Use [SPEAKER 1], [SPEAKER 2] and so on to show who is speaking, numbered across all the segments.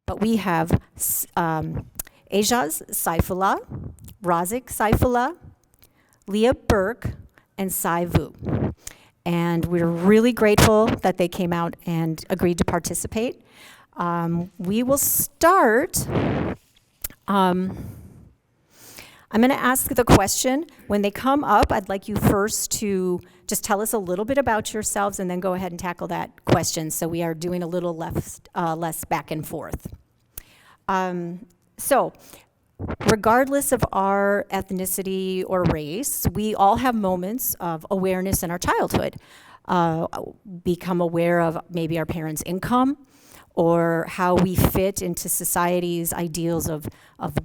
[SPEAKER 1] but we have Razak Seifala, Razak Seifala, Leah Brooke, and Sai Vu. And we're really grateful that they came out and agreed to participate. We will start. I'm going to ask the question. When they come up, I'd like you first to just tell us a little bit about yourselves and then go ahead and tackle that question. So we are doing a little less back and forth. So regardless of our ethnicity or race, we all have moments of awareness in our childhood. Become aware of maybe our parents' income, or how we fit into society's ideals of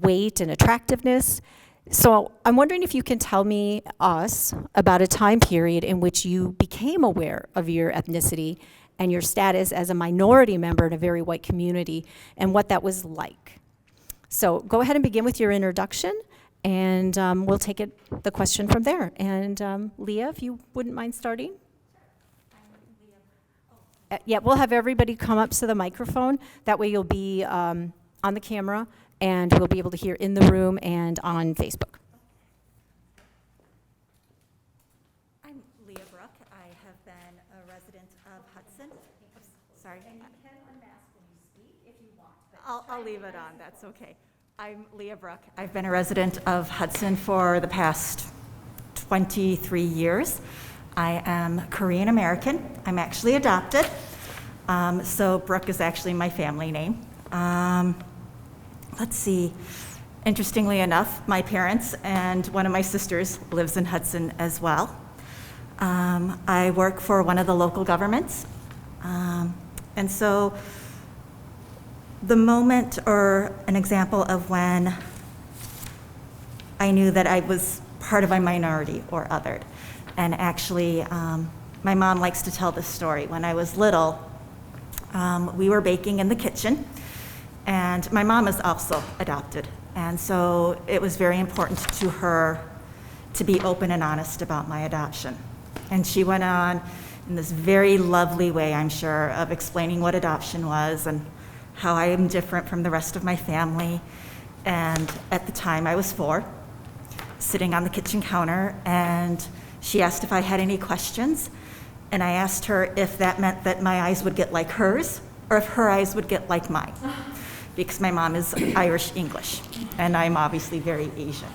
[SPEAKER 1] weight and attractiveness. So I'm wondering if you can tell us about a time period in which you became aware of your ethnicity and your status as a minority member in a very white community, and what that was like. So go ahead and begin with your introduction, and we'll take the question from there. And Leah, if you wouldn't mind starting. Yeah, we'll have everybody come up to the microphone. That way you'll be on the camera, and we'll be able to hear in the room and on Facebook.
[SPEAKER 2] I'm Leah Brooke. I have been a resident of Hudson. Oops, sorry.
[SPEAKER 1] And you can unmask when you speak if you want.
[SPEAKER 2] I'll leave it on. That's okay. I'm Leah Brooke. I've been a resident of Hudson for the past 23 years. I am Korean American. I'm actually adopted. So Brooke is actually my family name. Let's see. Interestingly enough, my parents and one of my sisters lives in Hudson as well. I work for one of the local governments. And so the moment or an example of when I knew that I was part of a minority or othered. And actually, my mom likes to tell this story. When I was little, we were baking in the kitchen, and my mom is also adopted. And so it was very important to her to be open and honest about my adoption. And she went on in this very lovely way, I'm sure, of explaining what adoption was and how I am different from the rest of my family. And at the time, I was 4, sitting on the kitchen counter, and she asked if I had any questions, and I asked her if that meant that my eyes would get like hers, or if her eyes would get like mine, because my mom is Irish English, and I'm obviously very Asian.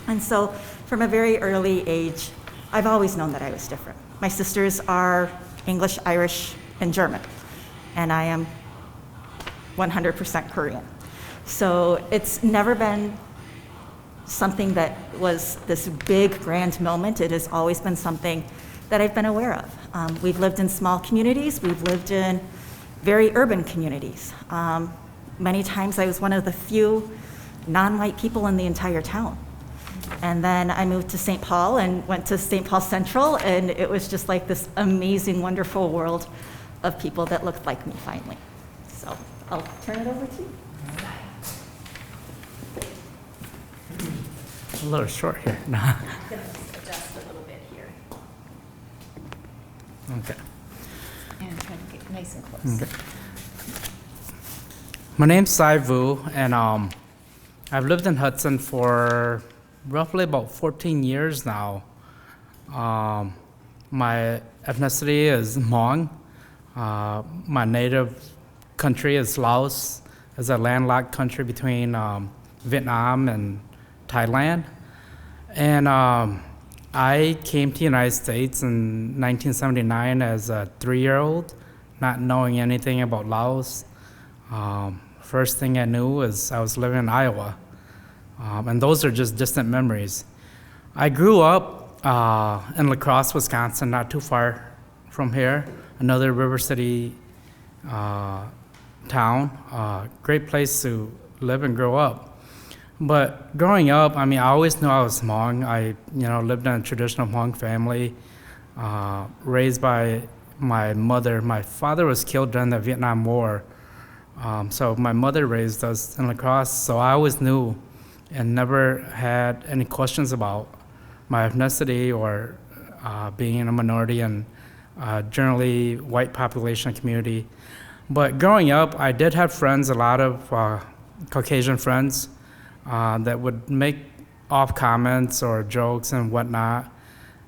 [SPEAKER 2] And so from a very early age, I've always known that I was different. My sisters are English, Irish, and German, and I am 100% Korean. So it's never been something that was this big, grand moment. It has always been something that I've been aware of. We've lived in small communities. We've lived in very urban communities. Many times I was one of the few non-white people in the entire town. And then I moved to St. Paul and went to St. Paul Central, and it was just like this amazing, wonderful world of people that looked like me finally. So I'll turn it over to you.
[SPEAKER 3] A little short here. No.
[SPEAKER 2] I'm going to adjust a little bit here.
[SPEAKER 3] Okay.
[SPEAKER 1] And try to get nice and close.
[SPEAKER 3] Okay. My name's Sai Vu, and I've lived in Hudson for roughly about 14 years now. My ethnicity is Hmong. My native country is Laos. It's a landlocked country between Vietnam and Thailand. And I came to the United States in 1979 as a 3-year-old, not knowing anything about Laos. First thing I knew was I was living in Iowa. And those are just distant memories. I grew up in La Crosse, Wisconsin, not too far from here, another River City town. Great place to live and grow up. But growing up, I always knew I was Hmong. I lived in a traditional Hmong family, raised by my mother. My father was killed during the Vietnam War. So my mother raised us in La Crosse, so I always knew and never had any questions about my ethnicity or being in a minority and generally white population community. But growing up, I did have friends, a lot of Caucasian friends that would make off comments or jokes and whatnot.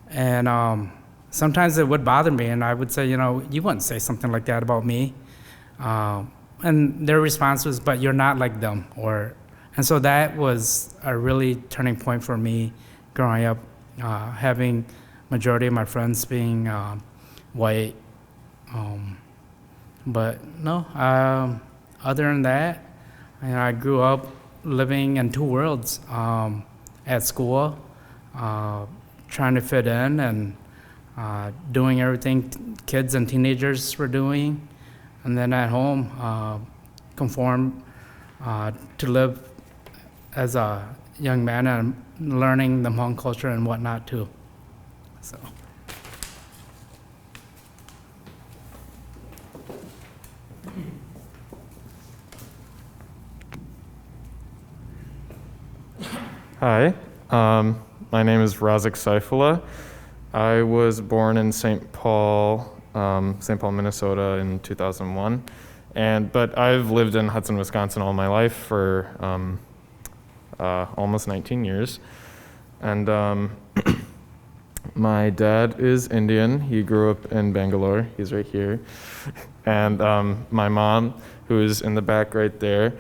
[SPEAKER 3] And sometimes it would bother me, and I would say, you wouldn't say something like that about me. And their response was, but you're not like them. And so that was a really turning point for me growing up, having majority of my friends being white. But no, other than that, I grew up living in two worlds, at school, trying to fit in and doing everything kids and teenagers were doing, and then at home, conform to live as a young man and learning the Hmong culture and whatnot too. So.
[SPEAKER 4] Hi, my name is Razak Seifala. I was born in St. Paul, Minnesota in 2001, but I've lived in Hudson, Wisconsin all my life for almost 19 years. And my dad is Indian. He grew up in Bangalore. He's right here. And my mom, who is in the back right there,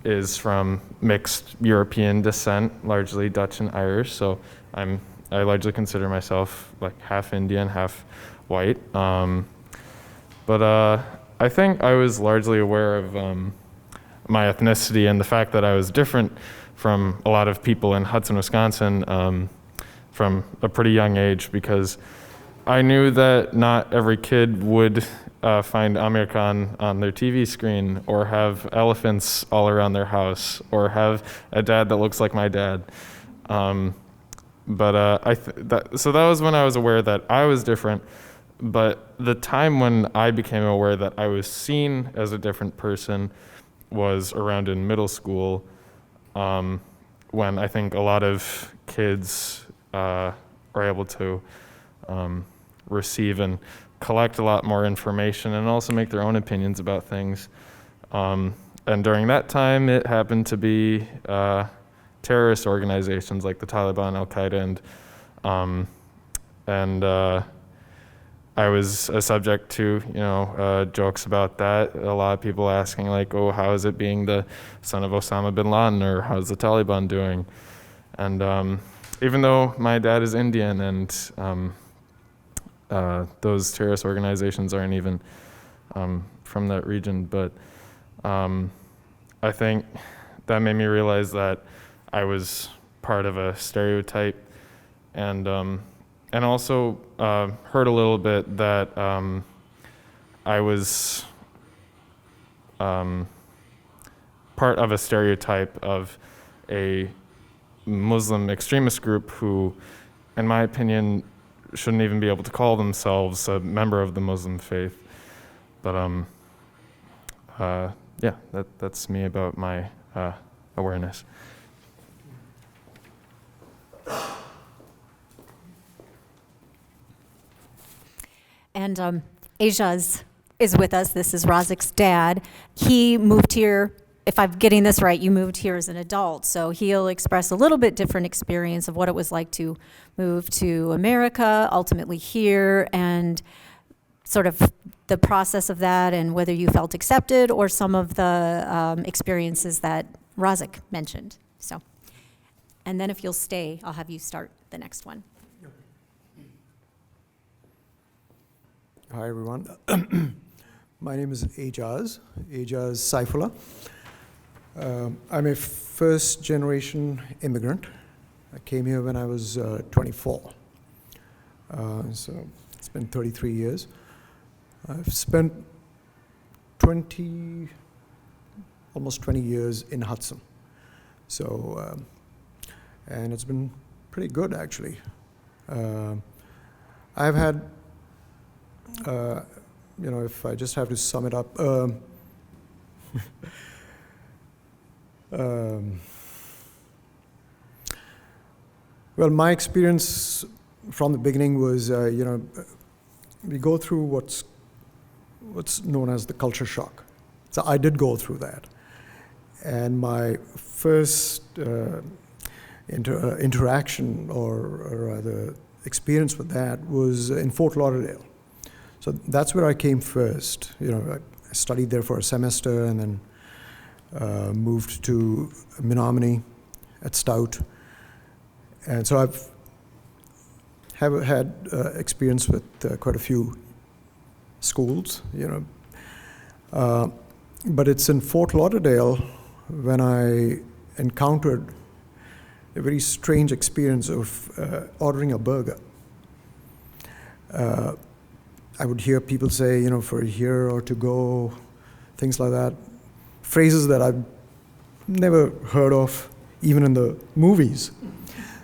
[SPEAKER 4] is from mixed European descent, largely Dutch and Irish. So I largely consider myself like half Indian, half white. But I think I was largely aware of my ethnicity and the fact that I was different from a lot of people in Hudson, Wisconsin, from a pretty young age, because I knew that not every kid would find Amir Khan on their TV screen, or have elephants all around their house, or have a dad that looks like my dad. So that was when I was aware that I was different. But the time when I became aware that I was seen as a different person was around in middle school, when I think a lot of kids are able to receive and collect a lot more information and also make their own opinions about things. And during that time, it happened to be terrorist organizations like the Taliban, Al-Qaeda, and I was a subject to, jokes about that. A lot of people asking like, oh, how is it being the son of Osama bin Laden, or how's the Taliban doing? And even though my dad is Indian and those terrorist organizations aren't even from that region, but I think that made me realize that I was part of a stereotype, and also heard a little bit that I was part of a stereotype of a Muslim extremist group who, in my opinion, shouldn't even be able to call themselves a member of the Muslim faith. But yeah, that's me about my awareness.
[SPEAKER 1] And Aijaz is with us. This is Razak's dad. He moved here, if I'm getting this right, you moved here as an adult. So he'll express a little bit different experience of what it was like to move to America, ultimately here, and sort of the process of that, and whether you felt accepted, or some of the experiences that Razak mentioned. So, and then if you'll stay, I'll have you start the next one.
[SPEAKER 5] Hi, everyone. My name is Aijaz Seifala. I'm a first-generation immigrant. I came here when I was 24. So it's been 33 years. I've spent almost 20 years in Hudson. So, and it's been pretty good, actually. I've had, if I just have to sum it up, well, my experience from the beginning was, we go through what's known as the culture shock. So I did go through that. And my first interaction, or rather experience with that, was in Fort Lauderdale. So that's where I came first. I studied there for a semester and then moved to Menominee at Stout. And so I've had experience with quite a few schools, but it's in Fort Lauderdale when I encountered a very strange experience of ordering a burger. I would hear people say, for here or to go, things like that, phrases that I've never heard of, even in the movies.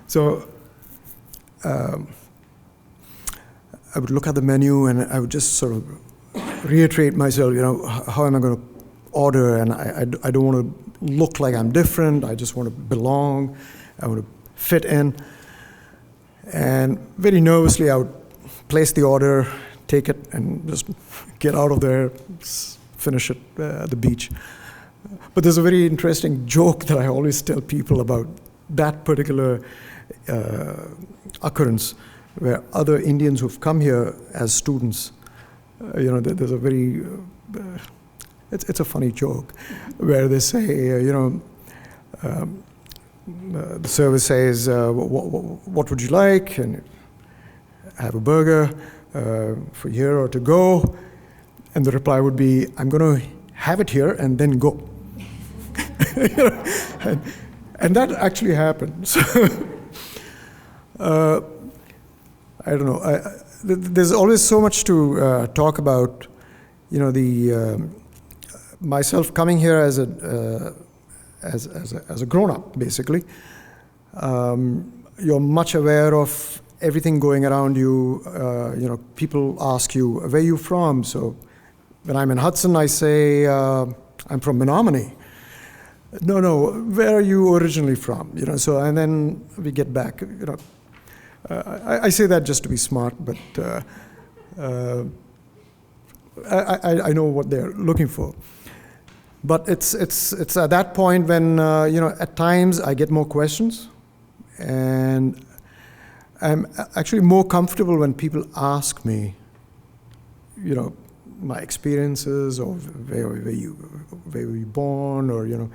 [SPEAKER 5] So I would look at the menu and I would just sort of reiterate myself, how am I going to order? And I don't want to look like I'm different. I just want to belong. I want to fit in. And very nervously, I would place the order, take it, and just get out of there, finish it at the beach. But there's a very interesting joke that I always tell people about that particular occurrence, where other Indians who've come here as students, there's a very, it's a funny joke, where they say, the server says, what would you like? And have a burger for here or to go. And the reply would be, I'm going to have it here and then go. And that actually happened. So, I don't know. There's always so much to talk about. Myself coming here as a grown-up, basically. You're much aware of everything going around you. People ask you, where are you from? So when I'm in Hudson, I say, I'm from Menominee. No, where are you originally from? So, and then we get back. I say that just to be smart, but I know what they're looking for. But it's at that point when at times I get more questions, and I'm actually more comfortable when people ask me, my experiences, or where were you born, or a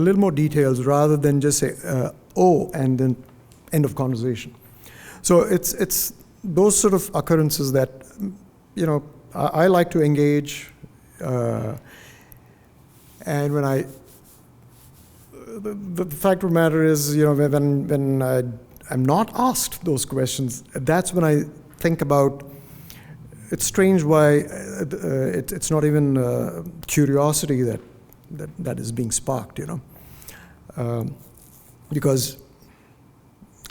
[SPEAKER 5] little more details, rather than just say and then end of conversation. So it's those sort of occurrences that I like to engage, and when the fact of the matter is, when I'm not asked those questions, that's when I think about. It's strange why it's not even curiosity that is being sparked, because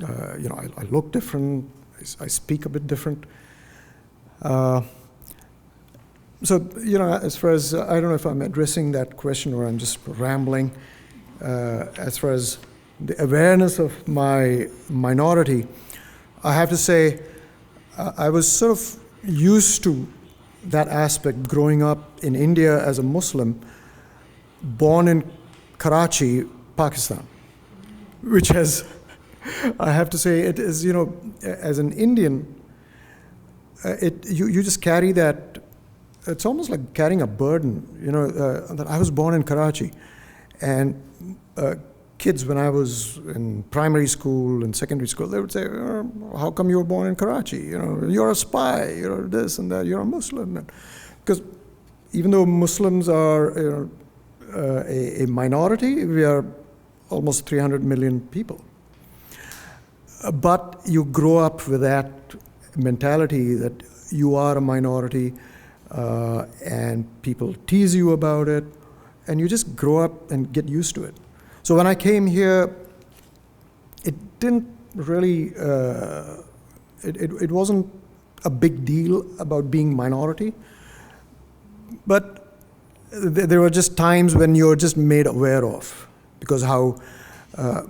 [SPEAKER 5] I look different, I speak a bit different. So as far as I don't know if I'm addressing that question or I'm just rambling. As far as the awareness of my minority, I have to say I was sort of used to that aspect growing up in India as a Muslim, born in Karachi, Pakistan, which has, I have to say, it is, as an Indian, you just carry that. It's almost like carrying a burden, that I was born in Karachi, and kids, when I was in primary school and secondary school, they would say, how come you were born in Karachi? You're a spy, you're this and that, you're a Muslim. Because even though Muslims are a minority, we are almost 300 million people. But you grow up with that mentality that you are a minority, and people tease you about it, and you just grow up and get used to it. So when I came here, it didn't really, it wasn't a big deal about being minority, but there were just times when you're just made aware of, because how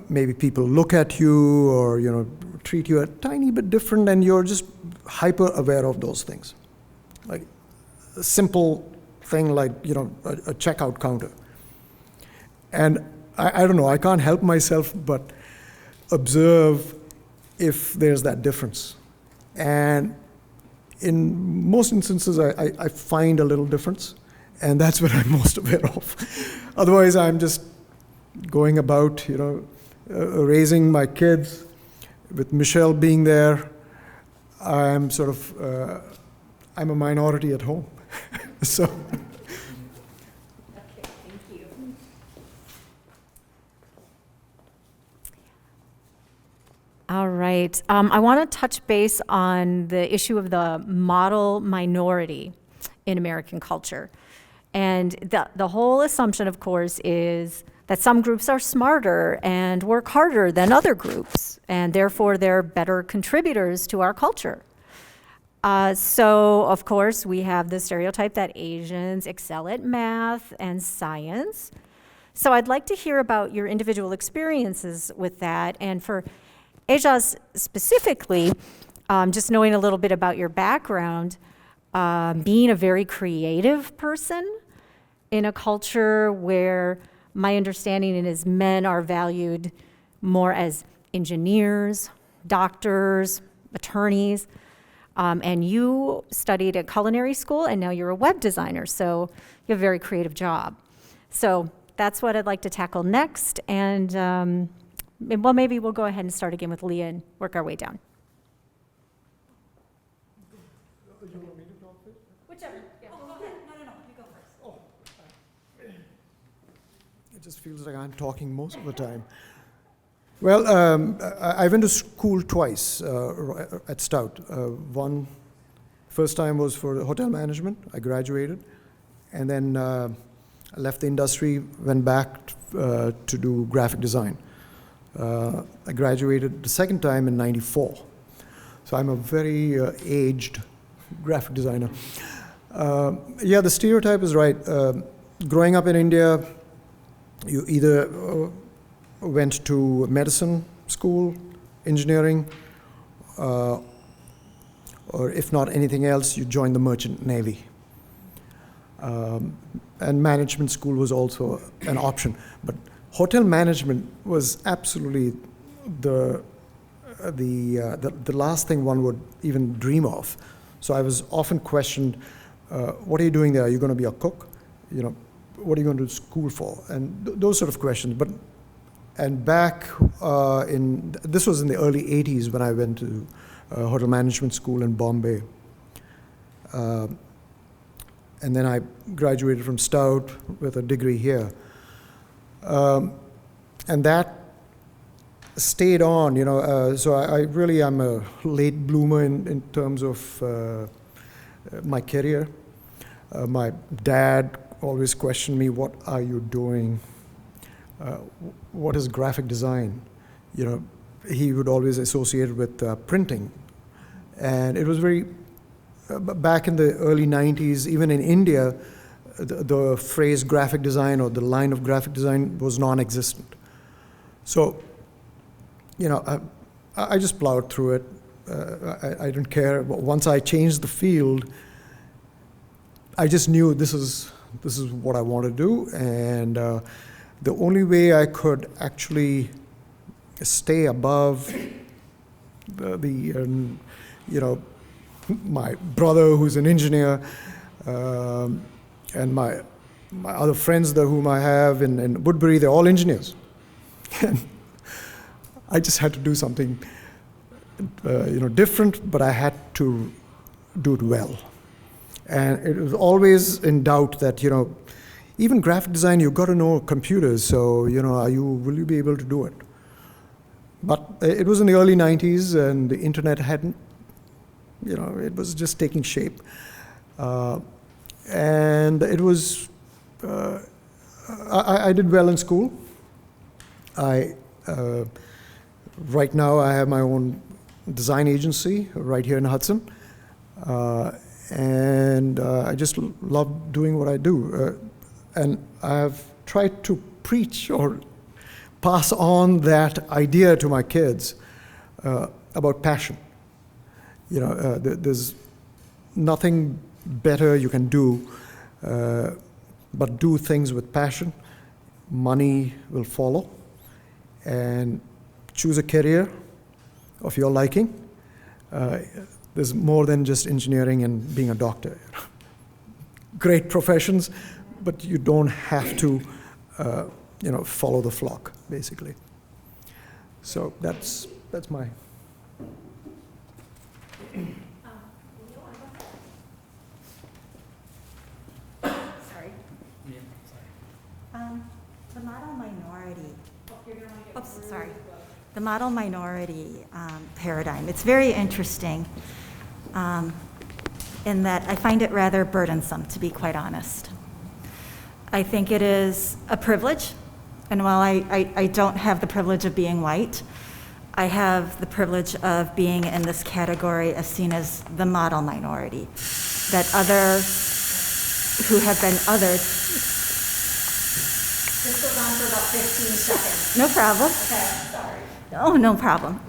[SPEAKER 5] maybe people look at you or treat you a tiny bit different, and you're just hyper aware of those things. Like simple thing like, a checkout counter. And I don't know, I can't help myself but observe if there's that difference. And in most instances, I find a little difference, and that's what I'm most aware of. Otherwise, I'm just going about, raising my kids, with Michelle being there. I'm sort of, I'm a minority at home. So.
[SPEAKER 1] Okay, thank you. All right. I want to touch base on the issue of the model minority in American culture. And the whole assumption, of course, is that some groups are smarter and work harder than other groups, and therefore they're better contributors to our culture. So, of course, we have the stereotype that Asians excel at math and science. So I'd like to hear about your individual experiences with that. And for Aijaz specifically, just knowing a little bit about your background, being a very creative person in a culture where my understanding is men are valued more as engineers, doctors, attorneys, and you studied at culinary school and now you're a web designer, so you have a very creative job. So that's what I'd like to tackle next, and well, maybe we'll go ahead and start again with Leah and work our way down. Whichever. Yeah. Oh, go ahead. No, you go first.
[SPEAKER 5] It just feels like I'm talking most of the time. Well, I went to school twice at Stout. First time was for hotel management. I graduated, and then I left the industry, went back to do graphic design. I graduated the second time in '94, so I'm a very aged graphic designer. Yeah, the stereotype is right. Growing up in India, you either went to medicine school, engineering, or if not anything else, you joined the merchant navy. And management school was also an option. But hotel management was absolutely the last thing one would even dream of. So I was often questioned, what are you doing there? Are you going to be a cook? What are you going to school for? And those sort of questions. And back this was in the early 80s when I went to hotel management school in Bombay. And then I graduated from Stout with a degree here. And that stayed on, so I really am a late bloomer in terms of my career. My dad always questioned me, what are you doing? What is graphic design? He would always associate it with printing. And it was very, back in the early 90s, even in India, the phrase graphic design or the line of graphic design was non-existent. So, I just plowed through it. I didn't care. But once I changed the field, I just knew this is what I want to do, and the only way I could actually stay above my brother who's an engineer, and my other friends there whom I have in Woodbury, they're all engineers. And I just had to do something different, but I had to do it well. And it was always in doubt that, even graphic design, you've got to know computers, so, will you be able to do it? But it was in the early 90s, and the internet hadn't, it was just taking shape. And it was, I did well in school. Right now I have my own design agency right here in Hudson. And I just love doing what I do. And I've tried to preach or pass on that idea to my kids about passion. There's nothing better you can do, but do things with passion. Money will follow, and choose a career of your liking. There's more than just engineering and being a doctor. Great professions, but you don't have to, follow the flock, basically. So that's my.
[SPEAKER 2] Sorry. The model minority. Oops, sorry. The model minority paradigm. It's very interesting in that I find it rather burdensome, to be quite honest. I think it is a privilege, and while I don't have the privilege of being white, I have the privilege of being in this category as seen as the model minority, that others who have been othered.
[SPEAKER 1] This goes on for about 15 seconds.
[SPEAKER 2] No problem.
[SPEAKER 1] Okay, sorry.
[SPEAKER 2] Oh, no problem.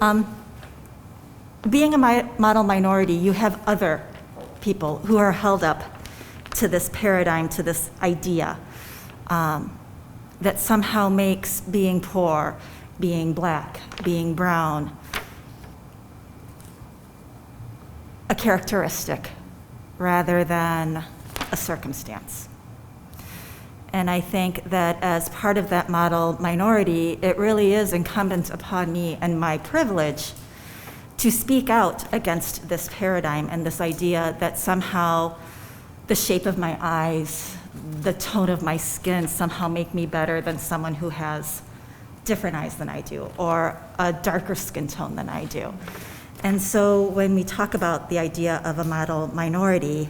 [SPEAKER 2] Being a model minority, you have other people who are held up to this paradigm, to this idea that somehow makes being poor, being black, being brown, a characteristic rather than a circumstance. And I think that as part of that model minority, it really is incumbent upon me and my privilege to speak out against this paradigm and this idea that somehow the shape of my eyes, the tone of my skin somehow make me better than someone who has different eyes than I do, or a darker skin tone than I do. And so when we talk about the idea of a model minority,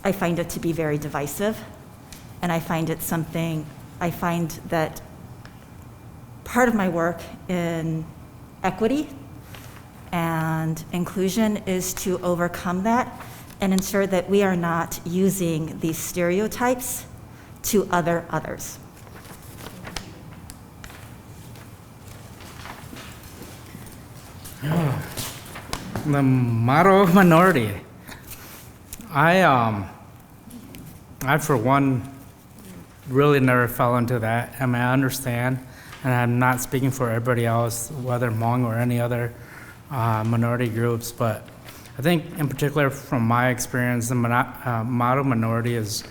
[SPEAKER 2] I find it to be very divisive. And I find that part of my work in equity and inclusion is to overcome that and ensure that we are not using these stereotypes to other others.
[SPEAKER 3] The model minority. I for one really never fell into that. I mean, I understand, and I'm not speaking for everybody else, whether Hmong or any other minority groups, but I think in particular from my experience, the model minority is,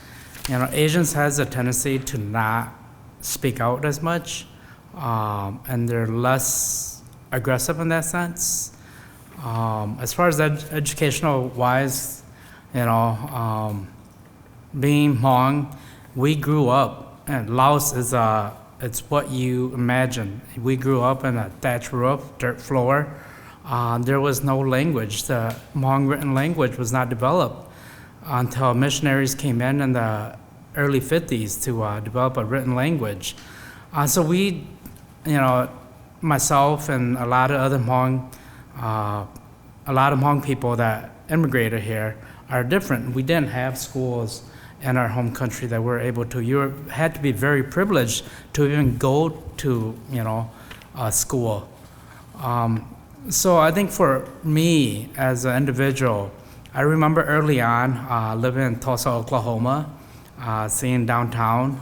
[SPEAKER 3] Asians has a tendency to not speak out as much, and they're less aggressive in that sense. As far as educational wise, being Hmong, we grew up, and Laos is it's what you imagine. We grew up in a thatched roof, dirt floor. There was no language. The Hmong written language was not developed until missionaries came in the early 50s to develop a written language. So we, myself and a lot of other Hmong people that immigrated here are different. We didn't have schools in our home country that we're able to. You had to be very privileged to even go to, school. So I think for me as an individual, I remember early on living in Tulsa, Oklahoma, seeing downtown.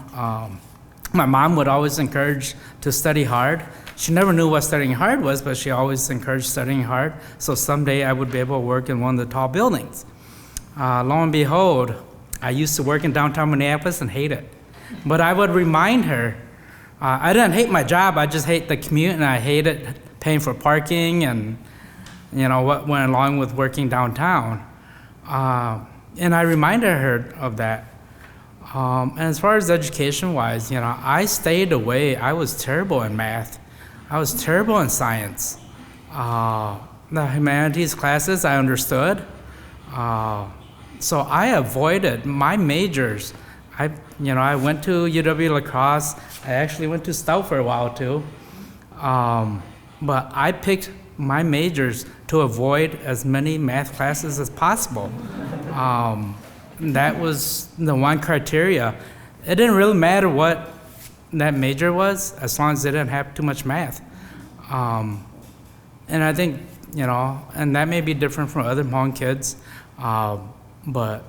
[SPEAKER 3] My mom would always encourage to study hard. She never knew what studying hard was, but she always encouraged studying hard. So someday I would be able to work in one of the tall buildings. Lo and behold, I used to work in downtown Minneapolis and hate it. But I would remind her, I didn't hate my job, I just hate the commute, and I hated paying for parking and what went along with working downtown. And I reminded her of that. And as far as education-wise, I stayed away. I was terrible in math. I was terrible in science. The humanities classes I understood. So I avoided my majors. I went to UW La Crosse. I actually went to Stout for a while too. But I picked my majors to avoid as many math classes as possible. That was the one criteria. It didn't really matter what that major was, as long as it didn't have too much math. And I think, and that may be different from other Hmong kids, but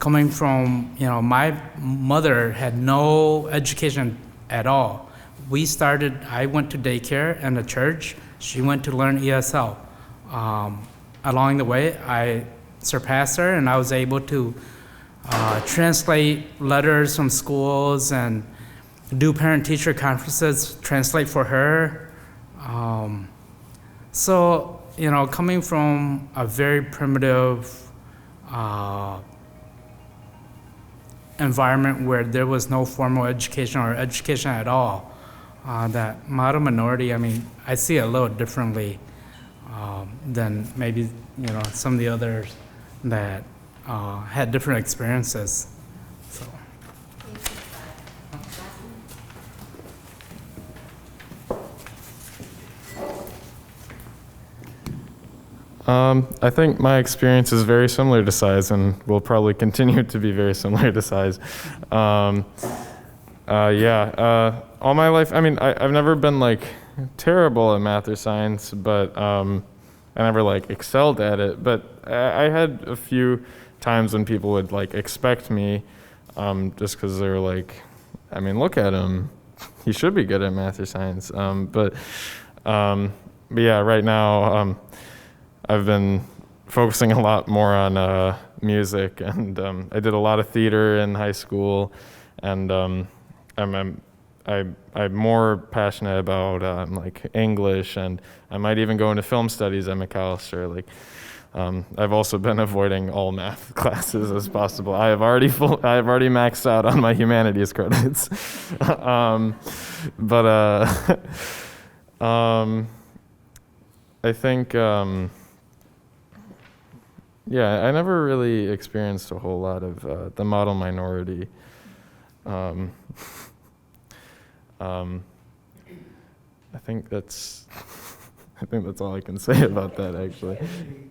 [SPEAKER 3] coming from, my mother had no education at all. I went to daycare and a church. She went to learn ESL. Along the way, I surpassed her, and I was able to translate letters from schools and do parent-teacher conferences, translate for her. So, coming from a very primitive environment where there was no formal education or education at all, that model minority, I see it a little differently than maybe, some of the others that had different experiences. So.
[SPEAKER 4] I think my experience is very similar to Sai's and will probably continue to be very similar to Sai's. All my life, I've never been like terrible at math or science, but I never like excelled at it. But I had a few times when people would like expect me just because they were like, look at him, he should be good at math or science. But yeah, right now, I've been focusing a lot more on music, and I did a lot of theater in high school, and I'm more passionate about like English, and I might even go into film studies at McAllister. I've also been avoiding all math classes as possible. I have already maxed out on my humanities credits, I think. Yeah, I never really experienced a whole lot of the model minority. I think that's all I can say about that, actually.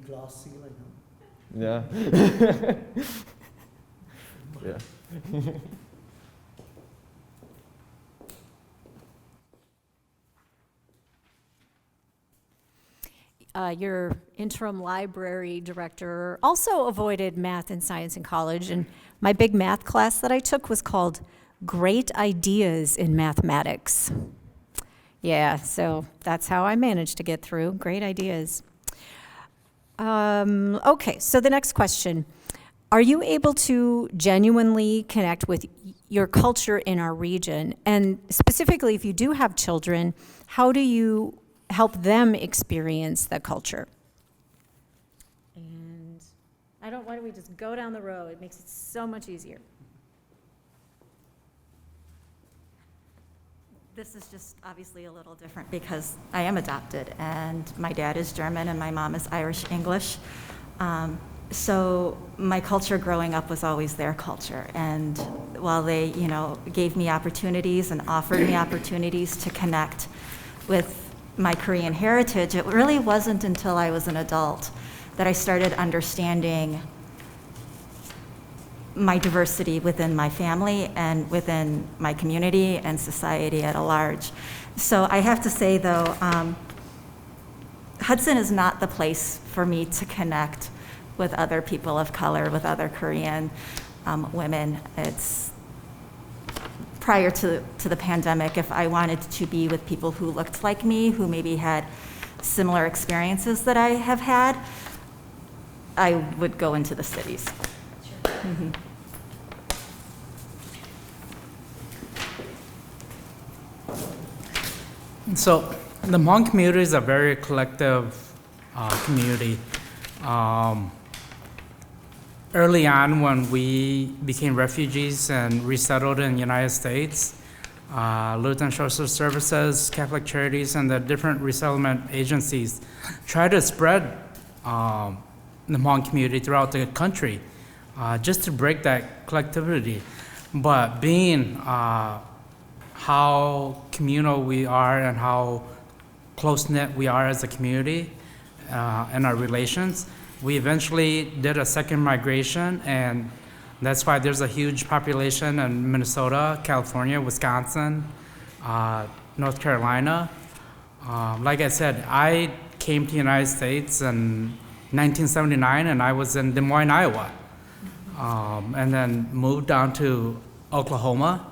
[SPEAKER 5] Glass ceiling.
[SPEAKER 4] Yeah. Yeah.
[SPEAKER 1] Your interim library director also avoided math and science in college, and my big math class that I took was called Great Ideas in Mathematics. Yeah, so that's how I managed to get through. Great ideas. Okay, so the next question. Are you able to genuinely connect with your culture in our region? And specifically, if you do have children, how do you help them experience the culture? And why don't we just go down the road? It makes it so much easier.
[SPEAKER 2] This is just obviously a little different because I am adopted, and my dad is German and my mom is Irish English. So my culture growing up was always their culture. And while they, gave me opportunities and offered me opportunities to connect with my Korean heritage, it really wasn't until I was an adult that I started understanding my diversity within my family and within my community and society at large. So I have to say, though, Hudson is not the place for me to connect with other people of color, with other Korean women. It's prior to the pandemic, if I wanted to be with people who looked like me, who maybe had similar experiences that I have had, I would go into the cities. Sure. Mm-hmm.
[SPEAKER 3] So the Hmong community is a very collective community. Early on, when we became refugees and resettled in the United States, Lutheran Social Services, Catholic Charities, and the different resettlement agencies tried to spread the Hmong community throughout the country, just to break that collectivity. But being how communal we are and how close-knit we are as a community and our relations, we eventually did a second migration, and that's why there's a huge population in Minnesota, California, Wisconsin, North Carolina. Like I said, I came to the United States in 1979, and I was in Des Moines, Iowa. and then moved down to Oklahoma.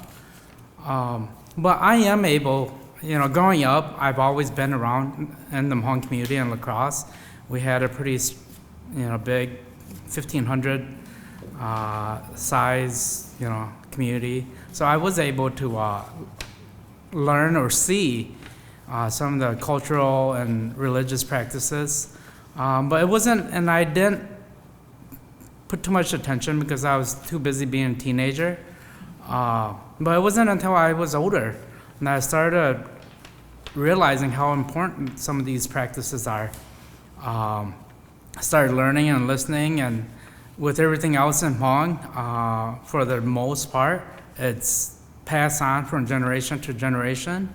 [SPEAKER 3] But I am able, growing up, I've always been around in the Hmong community in La Crosse. We had a pretty, big 1,500 size, community. So I was able to learn or see some of the cultural and religious practices. But it wasn't, and I didn't put too much attention because I was too busy being a teenager. But it wasn't until I was older and I started realizing how important some of these practices are. I started learning and listening, and with everything else in Hmong, for the most part, it's passed on from generation to generation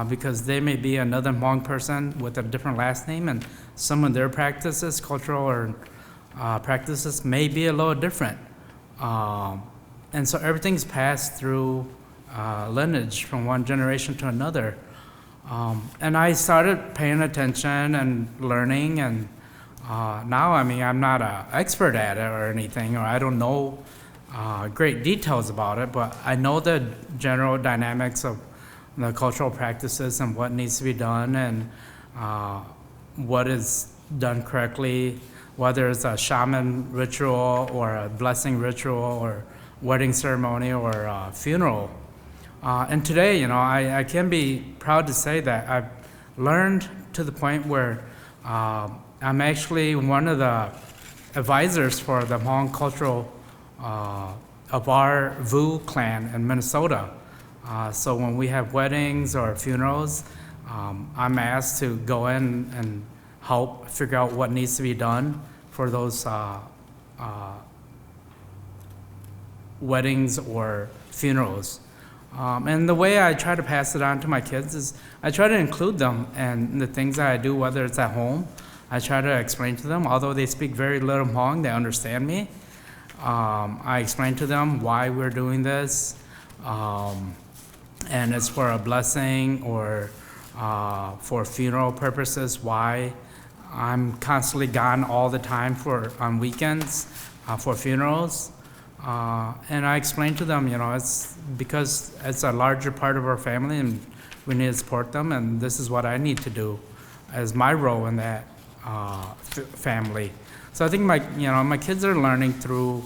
[SPEAKER 3] because they may be another Hmong person with a different last name, and some of their practices, cultural or practices, may be a little different. And so everything's passed through lineage from one generation to another. And I started paying attention and learning, and now, I'm not an expert at it or anything, or I don't know great details about it, but I know the general dynamics of the cultural practices and what needs to be done and what is done correctly, whether it's a shaman ritual or a blessing ritual or wedding ceremony or a funeral. And today, I can be proud to say that I've learned to the point where I'm actually one of the advisors for the Hmong cultural of our Vu clan in Minnesota. So when we have weddings or funerals, I'm asked to go in and help figure out what needs to be done for those weddings or funerals. And the way I try to pass it on to my kids is I try to include them in the things that I do, whether it's at home. I try to explain to them, although they speak very little Hmong, they understand me. I explain to them why we're doing this, and it's for a blessing or for funeral purposes, why I'm constantly gone all the time on weekends for funerals. And I explain to them, it's because it's a larger part of our family and we need to support them, and this is what I need to do as my role in that family. So I think my kids are learning through,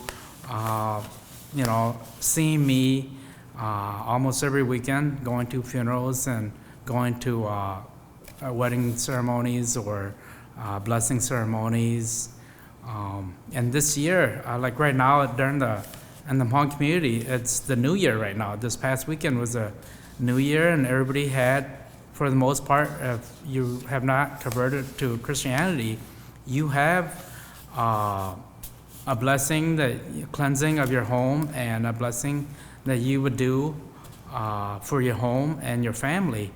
[SPEAKER 3] seeing me almost every weekend, going to funerals and going to wedding ceremonies or blessing ceremonies. And this year, like right now, in the Hmong community, it's the New Year right now. This past weekend was a New Year, and everybody had, for the most part, if you have not converted to Christianity, you have a blessing, the cleansing of your home, and a blessing that you would do for your home and your family.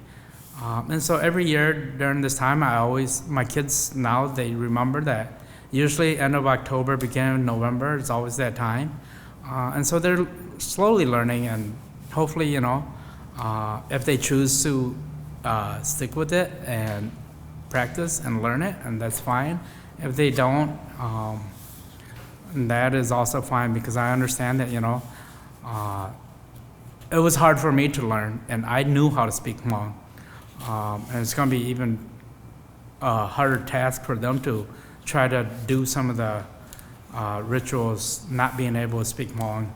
[SPEAKER 3] And so every year during this time, my kids now, they remember that usually end of October, beginning of November, it's always that time. And so they're slowly learning, and hopefully, if they choose to stick with it and practice and learn it, and that's fine. If they don't, that is also fine, because I understand that, it was hard for me to learn, and I knew how to speak Hmong. And it's going to be even a harder task for them to try to do some of the rituals, not being able to speak Hmong.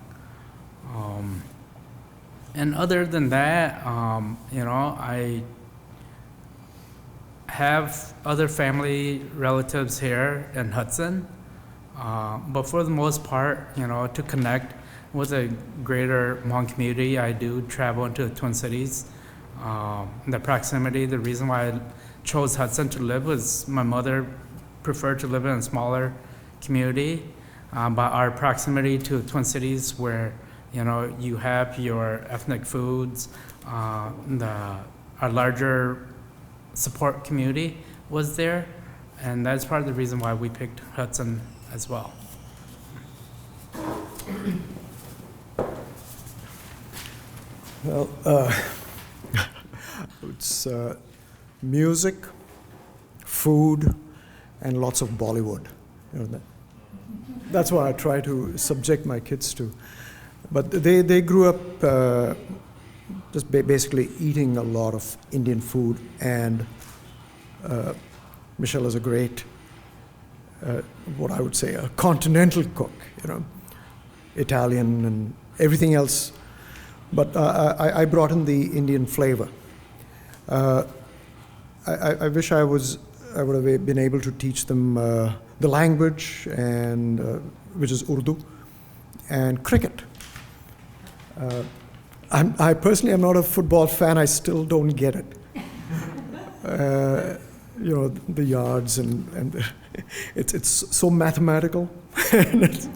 [SPEAKER 3] And other than that, I have other family relatives here in Hudson, but for the most part, to connect with a greater Hmong community, I do travel into the Twin Cities. The proximity, the reason why I chose Hudson to live was my mother preferred to live in a smaller community, but our proximity to Twin Cities, where you have your ethnic foods, a larger support community was there, and that's part of the reason why we picked Hudson as well.
[SPEAKER 5] Well, it's music, food, and lots of Bollywood. That. That's what I try to subject my kids to. But they grew up just basically eating a lot of Indian food, and Michelle is a great, what I would say, a continental cook, Italian and everything else. But I brought in the Indian flavor. I wish I would have been able to teach them the language, and which is Urdu, and cricket. I personally am not a football fan. I still don't get it. The yards and it's so mathematical, and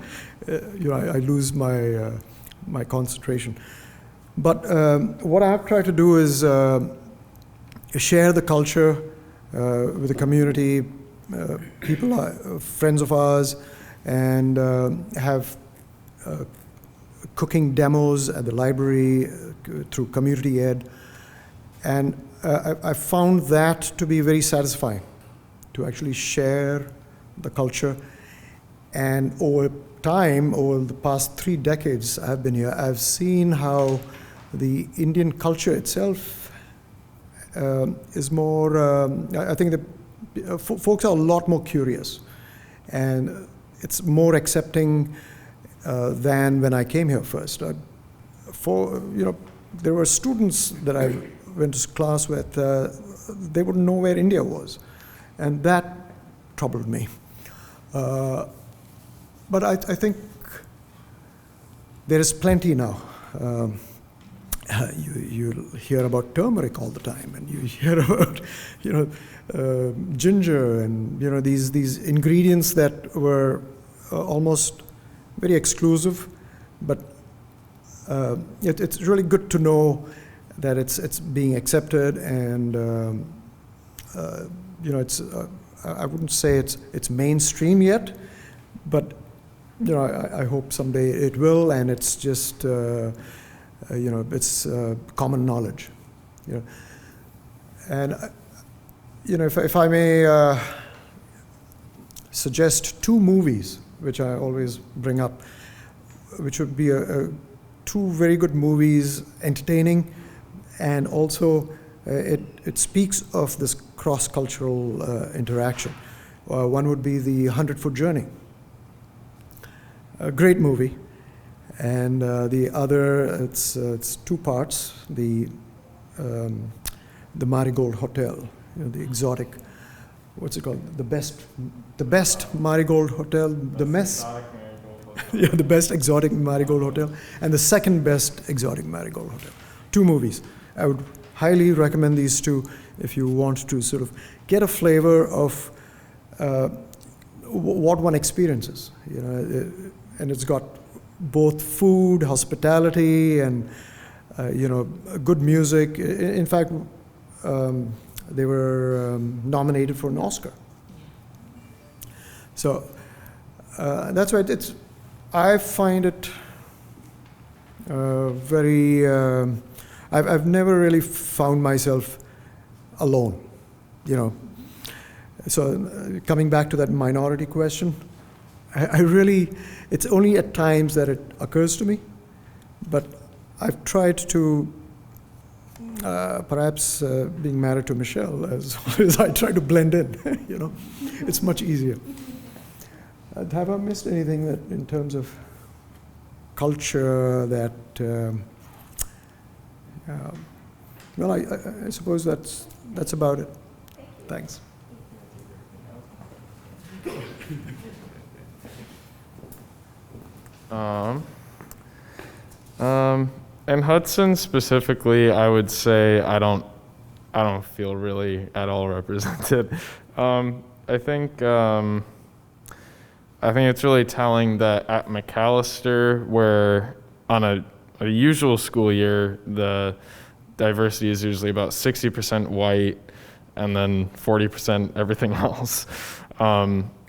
[SPEAKER 5] I lose my concentration. But what I've tried to do is share the culture with the community, people are friends of ours, and have cooking demos at the library through community ed. And I found that to be very satisfying, to actually share the culture. And over time, over the past 3 decades I've been here, I've seen how the Indian culture itself is more, I think that folks are a lot more curious, and it's more accepting than when I came here first. There were students that I went to class with, they wouldn't know where India was, and that troubled me. But I think there is plenty now. You hear about turmeric all the time, and you hear about ginger, and these ingredients that were almost very exclusive, but it's really good to know that it's being accepted, and it's I wouldn't say it's mainstream yet, but I hope someday it will, and it's just it's common knowledge, and if I may suggest 2 movies which I always bring up, which would be 2 very good movies, entertaining, and also it speaks of this cross-cultural interaction. One would be the 100-Foot Journey, a great movie, and the other, it's 2 parts, the Marigold Hotel, the exotic, what's it called? The best Marigold Hotel, the best exotic Marigold Hotel, and the second best exotic Marigold Hotel. 2 movies. I would highly recommend these 2 if you want to sort of get a flavor of what one experiences. And it's got both food, hospitality, and good music. In fact, they were nominated for an Oscar. So that's why I find it very. I've never really found myself alone, So coming back to that minority question, I really, it's only at times that it occurs to me, but I've tried to. Perhaps being married to Michelle, as always, I try to blend in. It's much easier. Have I missed anything that, in terms of culture, that? Well, I suppose that's about it. Thanks.
[SPEAKER 4] In Hudson specifically, I would say I don't feel really at all represented. I think it's really telling that at McAllister, where on a usual school year, the diversity is usually about 60% white and then 40% everything else.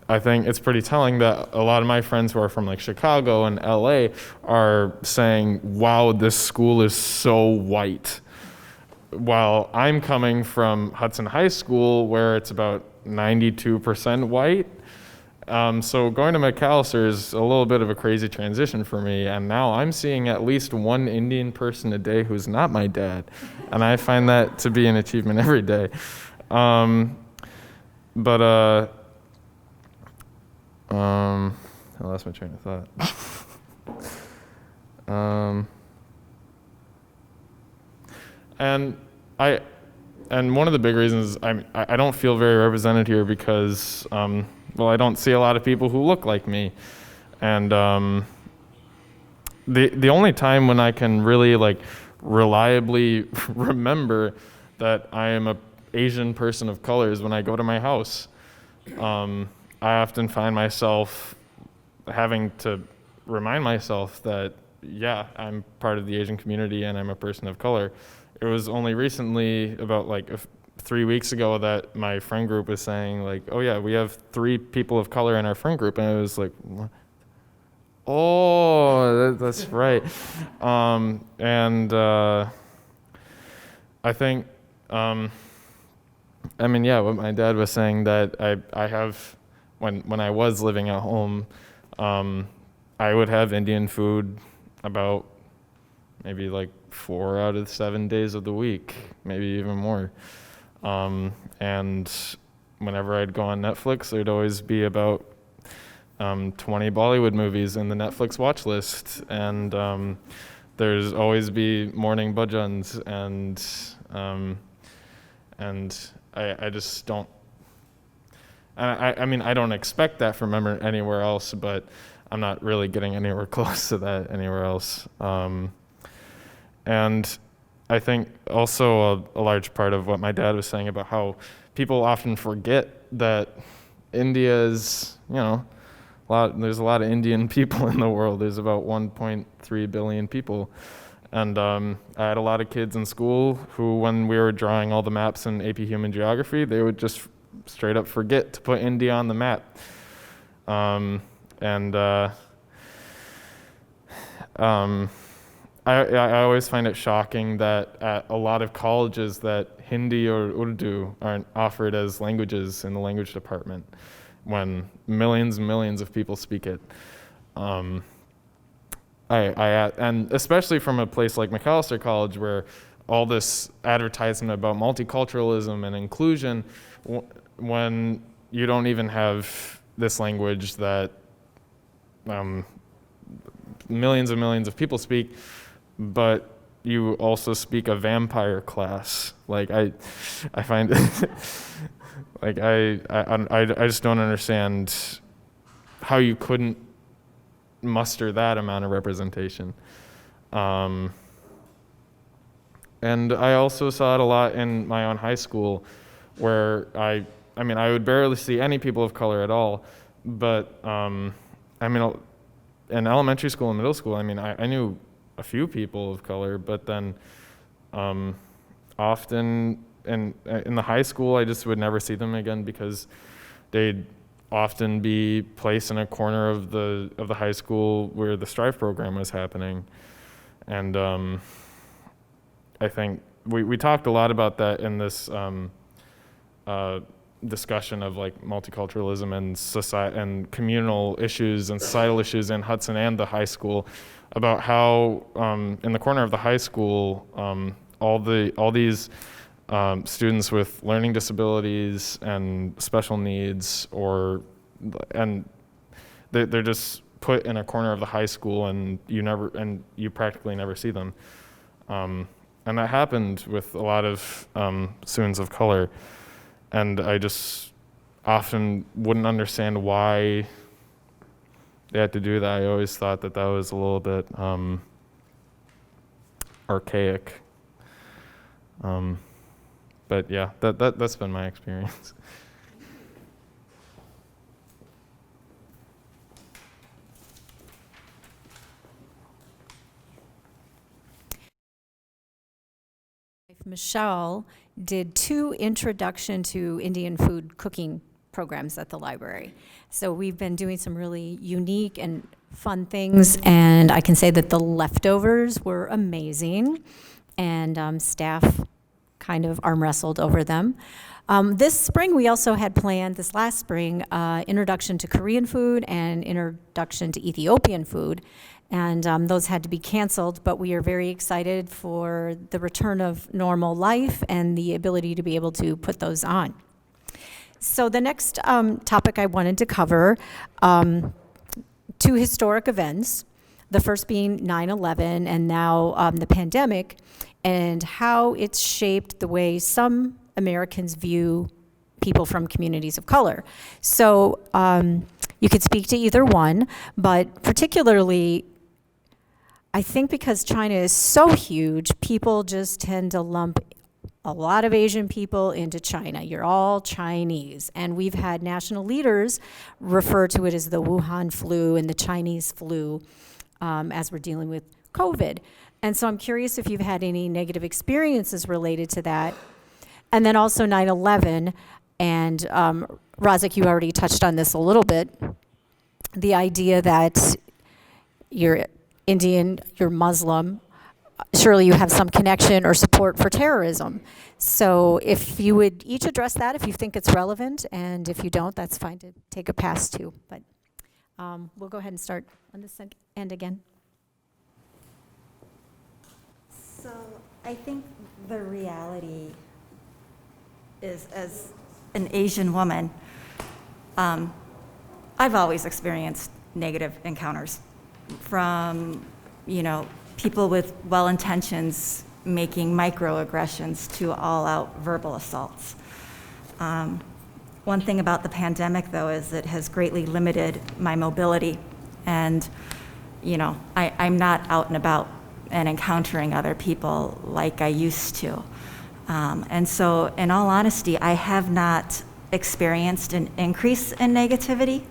[SPEAKER 4] I think it's pretty telling that a lot of my friends who are from like Chicago and LA are saying, wow, this school is so white. While I'm coming from Hudson High School, where it's about 92% white, So going to McAllister is a little bit of a crazy transition for me, and now I'm seeing at least one Indian person a day who's not my dad, and I find that to be an achievement every day. I lost my train of thought. And one of the big reasons I don't feel very represented here because, well, I don't see a lot of people who look like me. And the only time when I can really like reliably remember that I am a Asian person of color is when I go to my house. I often find myself having to remind myself that, yeah, I'm part of the Asian community and I'm a person of color. It was only recently, about like 3 weeks ago, that my friend group was saying like, oh yeah, we have 3 people of color in our friend group. And I was like, what? Oh, that's right. I think, I mean, yeah, what my dad was saying, that I have, when I was living at home, I would have Indian food about maybe like 4 out of 7 days of the week, maybe even more. And whenever I'd go on Netflix, there'd always be about 20 Bollywood movies in the Netflix watch list. And there's always be morning bhajans, and I just don't, I mean, I don't expect that from anywhere else, but I'm not really getting anywhere close to that anywhere else. And I think also a large part of what my dad was saying about how people often forget that India is, you know, there's a lot of Indian people in the world. There's about 1.3 billion people. And I had a lot of kids in school who, when we were drawing all the maps in AP Human Geography, they would just straight up forget to put India on the map. I always find it shocking that at a lot of colleges that Hindi or Urdu aren't offered as languages in the language department when millions and millions of people speak it. And especially from a place like McAllister College, where all this advertisement about multiculturalism and inclusion, when you don't even have this language that millions and millions of people speak, but you also speak a vampire class. Like I find like I just don't understand how you couldn't muster that amount of representation. And I also saw it a lot in my own high school, where I mean, I would barely see any people of color at all, but I mean, in elementary school and middle school, I mean, I knew a few people of color, but then often in the high school, I just would never see them again, because they'd often be placed in a corner of the high school where the Strive program was happening. And I think we talked a lot about that in this discussion of like multiculturalism and society and communal issues and societal issues in Hudson and the high school, about how in the corner of the high school, all these students with learning disabilities and special needs, and they're just put in a corner of the high school, and you practically never see them. And that happened with a lot of students of color. And I just often wouldn't understand why they had to do that. I always thought that was a little bit archaic. But yeah, that's been my experience.
[SPEAKER 1] Michelle did 2 introduction to Indian food cooking programs at the library. So we've been doing some really unique and fun things, and I can say that the leftovers were amazing, and staff kind of arm wrestled over them. This spring, we also had planned, this last spring, introduction to Korean food and introduction to Ethiopian food. And those had to be canceled, but we are very excited for the return of normal life and the ability to be able to put those on. So the next topic I wanted to cover, two historic events, the first being 9/11 and now the pandemic, and how it's shaped the way some Americans view people from communities of color. So you could speak to either one, but particularly, I think because China is so huge, people just tend to lump a lot of Asian people into China. You're all Chinese. And we've had national leaders refer to it as the Wuhan flu and the Chinese flu as we're dealing with COVID. And so I'm curious if you've had any negative experiences related to that. And then also 9/11, and Razak, you already touched on this a little bit, the idea that you're Indian, you're Muslim, surely you have some connection or support for terrorism. So if you would each address that if you think it's relevant, and if you don't, that's fine to take a pass too. But we'll go ahead and start on this end again.
[SPEAKER 2] So I think the reality is, as an Asian woman, I've always experienced negative encounters from, people with well intentions making microaggressions to all-out verbal assaults. One thing about the pandemic, though, is it has greatly limited my mobility, and I'm not out and about and encountering other people like I used to. And so, in all honesty, I have not experienced an increase in negativity.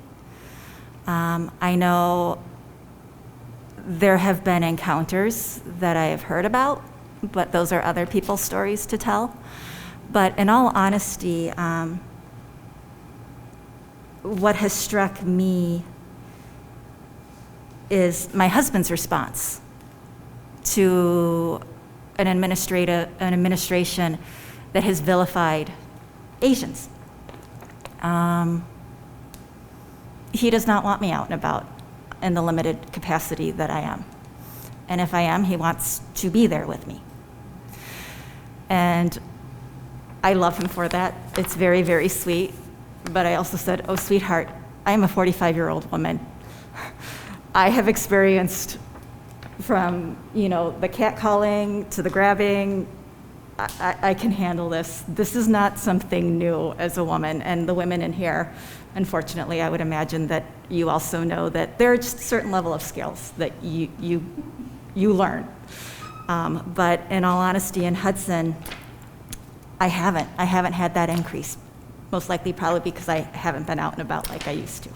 [SPEAKER 2] I know there have been encounters that I have heard about, but those are other people's stories to tell. But in all honesty, what has struck me is my husband's response to an administration that has vilified Asians. He does not want me out and about in the limited capacity that I am. And if I am, he wants to be there with me. And I love him for that. It's very, very sweet. But I also said, oh, sweetheart, I am a 45-year-old woman. I have experienced from, the catcalling to the grabbing. I can handle this. This is not something new as a woman. And the women in here, unfortunately, I would imagine that you also know that there are just a certain level of skills that you learn. But in all honesty, in Hudson, I haven't had that increase. Most likely probably because I haven't been out and about like I used to.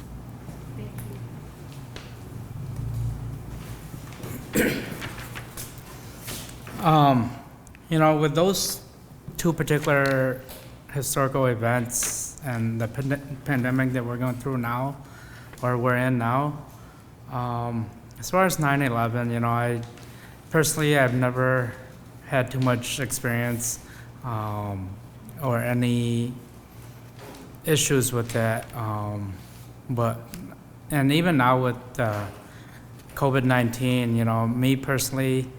[SPEAKER 3] With those two particular historical events and the pandemic that we're going through now, or we're in now, as far as 9/11, I personally, I've never had too much experience or any issues with that. And even now with COVID-19, me personally,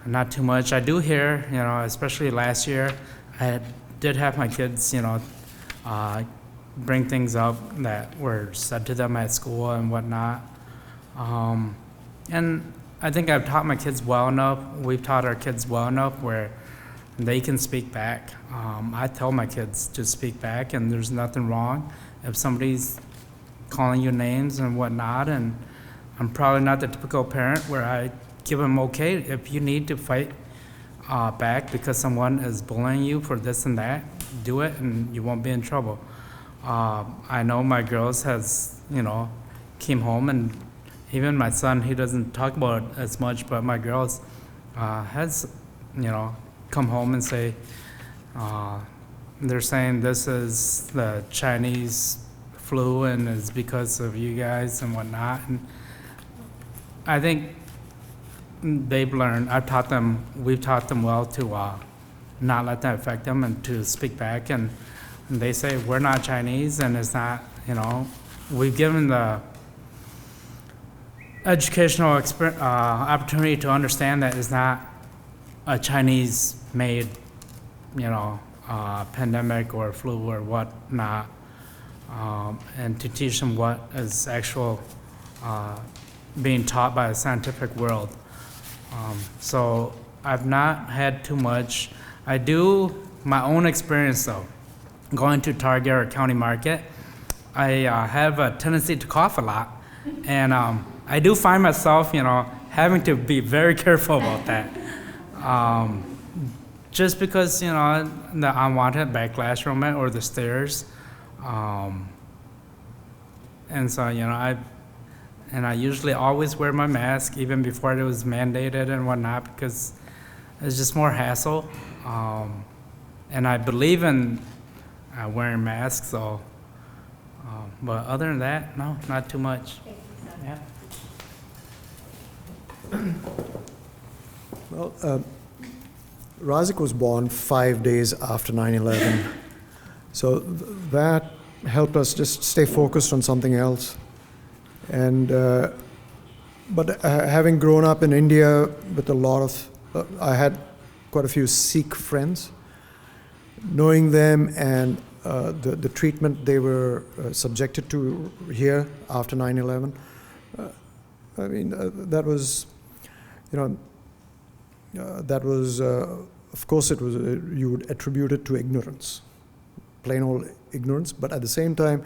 [SPEAKER 3] not too much. I do hear, especially last year, I did have my kids, bring things up that were said to them at school and whatnot. And I think I've taught my kids well enough, we've taught our kids well enough where they can speak back. I tell my kids to speak back, and there's nothing wrong if somebody's calling you names and whatnot. And I'm probably not the typical parent where I give them, okay, if you need to fight back because someone is bullying you for this and that, do it and you won't be in trouble. I know my girls has, came home, and even my son, he doesn't talk about it as much, but my girls has, come home and say, they're saying this is the Chinese flu and it's because of you guys and whatnot. And I think they've learned, we've taught them well to not let that affect them and to speak back. And they say, we're not Chinese, and it's not, we've given the educational opportunity to understand that it's not a Chinese-made, pandemic or flu or whatnot, and to teach them what is actual being taught by the scientific world. So I've not had too much. I do my own experience though. Going to Target or County Market, I have a tendency to cough a lot, and I do find myself, having to be very careful about that. Just because, the unwanted backlash from it or the stares. And so, I usually always wear my mask even before it was mandated and whatnot, because it's just more hassle. And I believe in wearing masks, so, but other than that, no, not too much. Yeah.
[SPEAKER 5] Well, Razak was born 5 days after 9/11, so that helped us just stay focused on something else. And but having grown up in India with a lot of, I had quite a few Sikh friends. Knowing them and the treatment they were subjected to here after 9/11, I mean, that was, of course, it was, you would attribute it to ignorance, plain old ignorance. But at the same time,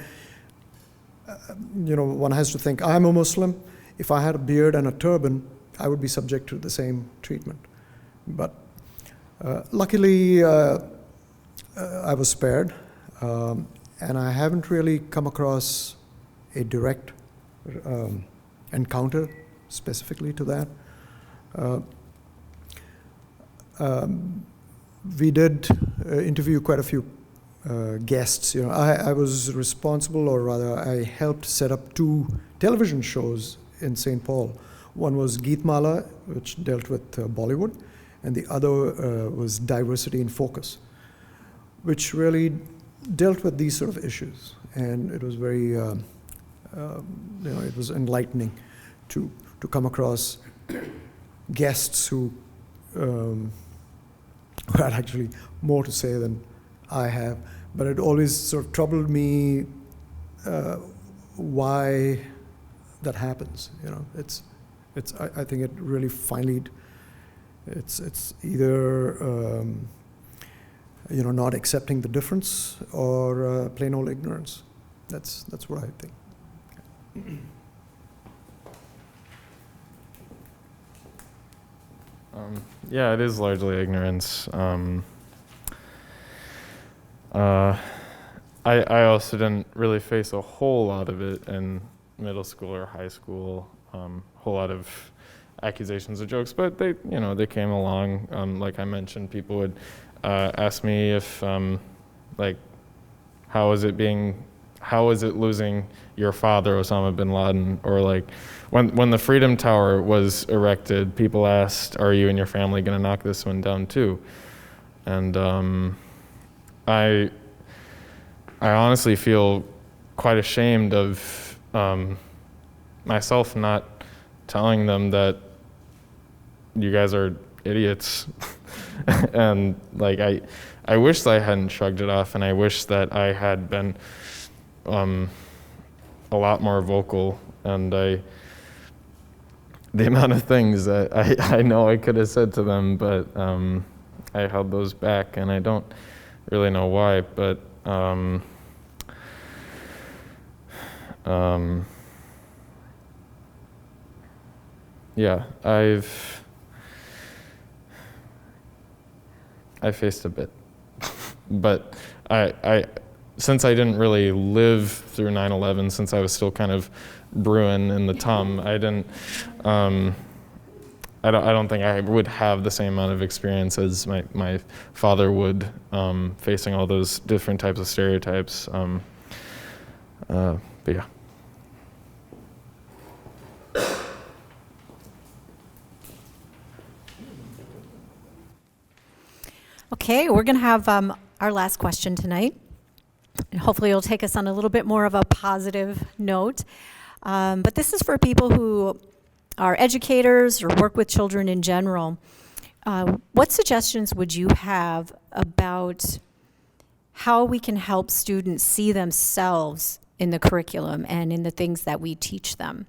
[SPEAKER 5] one has to think, I'm a Muslim. If I had a beard and a turban, I would be subject to the same treatment. But luckily, I was spared, and I haven't really come across a direct encounter specifically to that. We did interview quite a few guests. I was responsible, or rather, I helped set up 2 television shows in St. Paul. One was Geetmala, which dealt with Bollywood, and the other was Diversity in Focus, which really dealt with these sort of issues. And it was very, it was enlightening to come across guests who had actually more to say than I have. But it always sort of troubled me why that happens. I think it really finally, it's either not accepting the difference or plain old ignorance. That's what I think.
[SPEAKER 4] Yeah, it is largely ignorance. I also didn't really face a whole lot of it in middle school or high school. Whole lot of accusations or jokes, but they came along. Like I mentioned, people would ask me if, how is it losing your father, Osama bin Laden? Or like, when the Freedom Tower was erected, people asked, are you and your family gonna knock this one down too? And I honestly feel quite ashamed of myself not telling them that you guys are idiots. And like, I wish that I hadn't shrugged it off, and I wish that I had been a lot more vocal. And the amount of things that I know I could have said to them, but I held those back, and I don't really know why. But yeah, I faced a bit, but I since I didn't really live through 9/11, since I was still kind of brewing in the tum, I don't think I would have the same amount of experience as my father would, facing all those different types of stereotypes. But yeah.
[SPEAKER 1] Okay. Okay, we're going to have our last question tonight. And hopefully it'll take us on a little bit more of a positive note. But this is for people who are educators or work with children in general. What suggestions would you have about how we can help students see themselves in the curriculum and in the things that we teach them?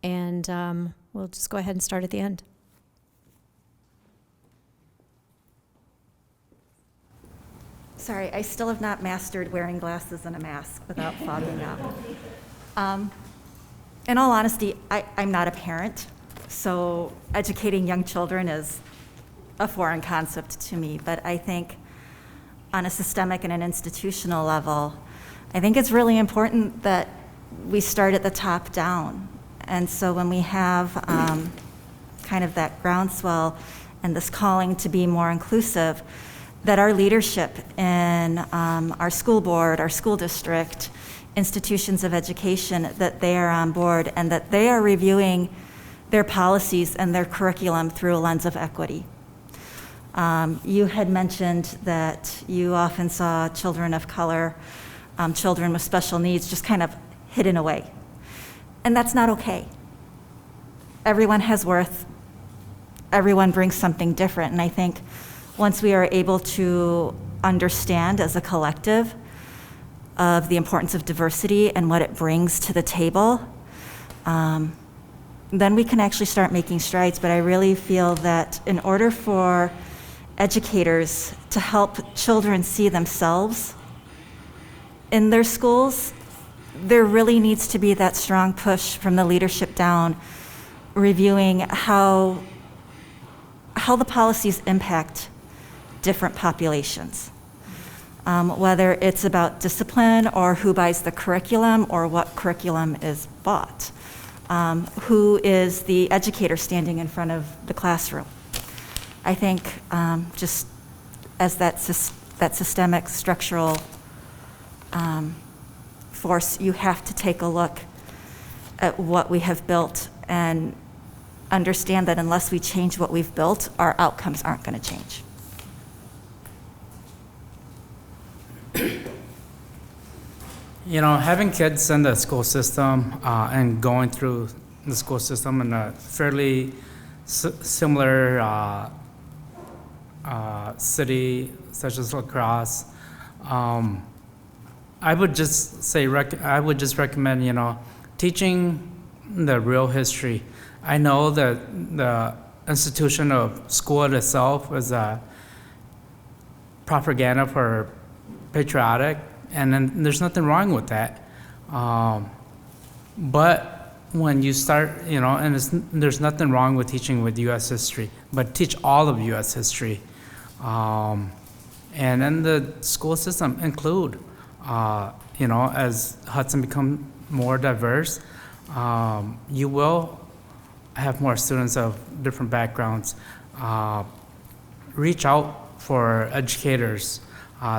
[SPEAKER 1] And we'll just go ahead and start at the end.
[SPEAKER 2] Sorry, I still have not mastered wearing glasses and a mask without fogging up. In all honesty, I'm not a parent, so educating young children is a foreign concept to me. But I think on a systemic and an institutional level, I think it's really important that we start at the top down. And so when we have kind of that groundswell and this calling to be more inclusive, that our leadership in our school board, our school district, institutions of education, that they are on board and that they are reviewing their policies and their curriculum through a lens of equity. You had mentioned that you often saw children of color, children with special needs just kind of hidden away. And that's not okay. Everyone has worth. Everyone brings something different. And I think once we are able to understand as a collective of the importance of diversity and what it brings to the table, then we can actually start making strides. But I really feel that in order for educators to help children see themselves in their schools, there really needs to be that strong push from the leadership down, reviewing how the policies impact different populations. Whether it's about discipline or who buys the curriculum or what curriculum is bought. Who is the educator standing in front of the classroom? I think just as that systemic structural force, you have to take a look at what we have built and understand that unless we change what we've built, our outcomes aren't going to change.
[SPEAKER 3] You know, having kids in the school system and going through the school system in a fairly similar city such as La Crosse, I would just recommend, you know, teaching the real history. I know that the institution of school itself is a propaganda for patriotic, and then there's nothing wrong with that. But when you start, you know, and there's nothing wrong with teaching with U.S. history, but teach all of U.S. history. And then the school system include, you know, as Hudson become more diverse, you will have more students of different backgrounds. Reach out for educators.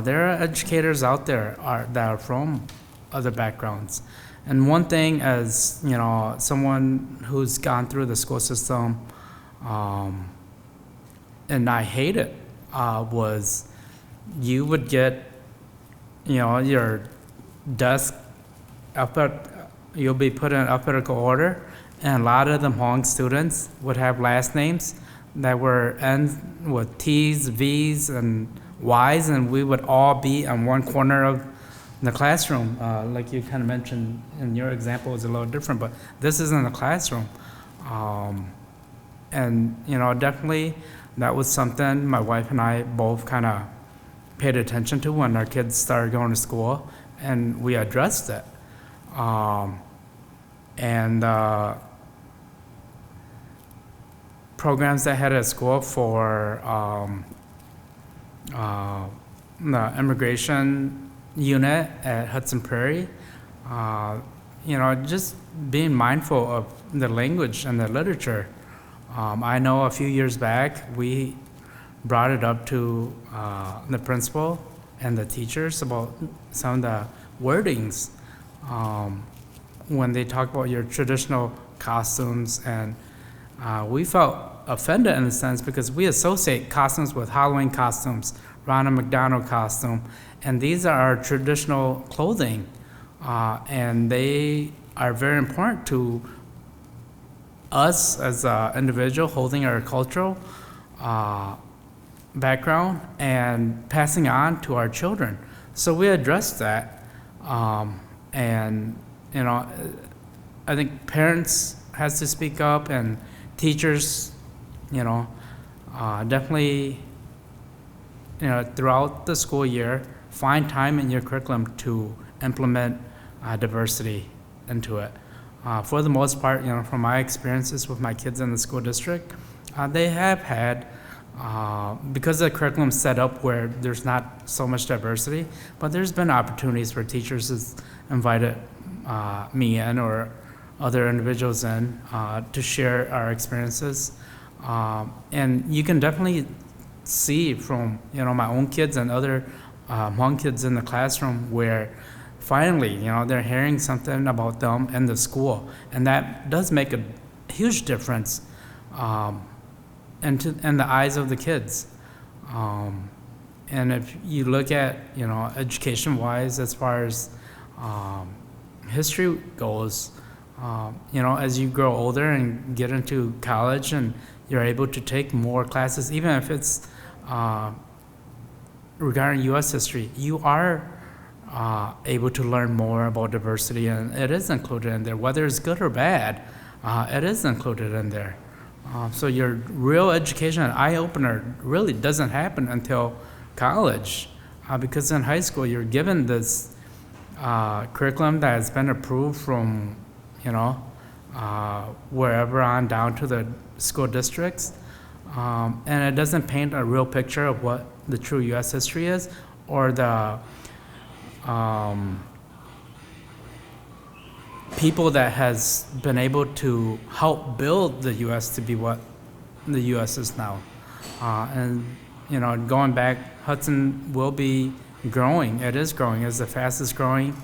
[SPEAKER 3] There are educators out there that are from other backgrounds. And one thing, as you know, someone who's gone through the school system, and I hate it, was you would get, you know, your desk you'll be put in alphabetical order, and a lot of the Hmong students would have last names that were ends with T's, V's, and Y's, and we would all be on one corner of the classroom. Like you kind of mentioned in your example, is a little different, but this is in the classroom. And, you know, definitely that was something my wife and I both kind of paid attention to when our kids started going to school, and we addressed it. Programs that had at school for the immigration unit at Hudson Prairie, you know, just being mindful of the language and the literature. I know a few years back we brought it up to the principal and the teachers about some of the wordings when they talk about your traditional costumes, and we felt offended in a sense because we associate costumes with Halloween costumes, Ronald McDonald costume, and these are our traditional clothing, and they are very important to us as an individual holding our cultural background and passing on to our children. So we address that, and I think parents has to speak up, and teachers, definitely, throughout the school year, find time in your curriculum to implement diversity into it. For the most part, from my experiences with my kids in the school district, they have had, because the curriculum's set up where there's not so much diversity, but there's been opportunities for teachers has invited me in or other individuals in to share our experiences. And you can definitely see from, my own kids and other Hmong kids in the classroom where finally, they're hearing something about them in the school. And that does make a huge difference in the eyes of the kids. And if you look at, education-wise, as far as history goes, as you grow older and get into college and you're able to take more classes, even if it's regarding U.S. history, you are able to learn more about diversity, and it is included in there. Whether it's good or bad, it is included in there. So your real education and eye-opener really doesn't happen until college, because in high school you're given this curriculum that has been approved from wherever on down to the school districts, and it doesn't paint a real picture of what the true U.S. history is, or the people that has been able to help build the U.S. to be what the U.S. is now. And going back, Hudson will be growing. It is growing. It's the fastest growing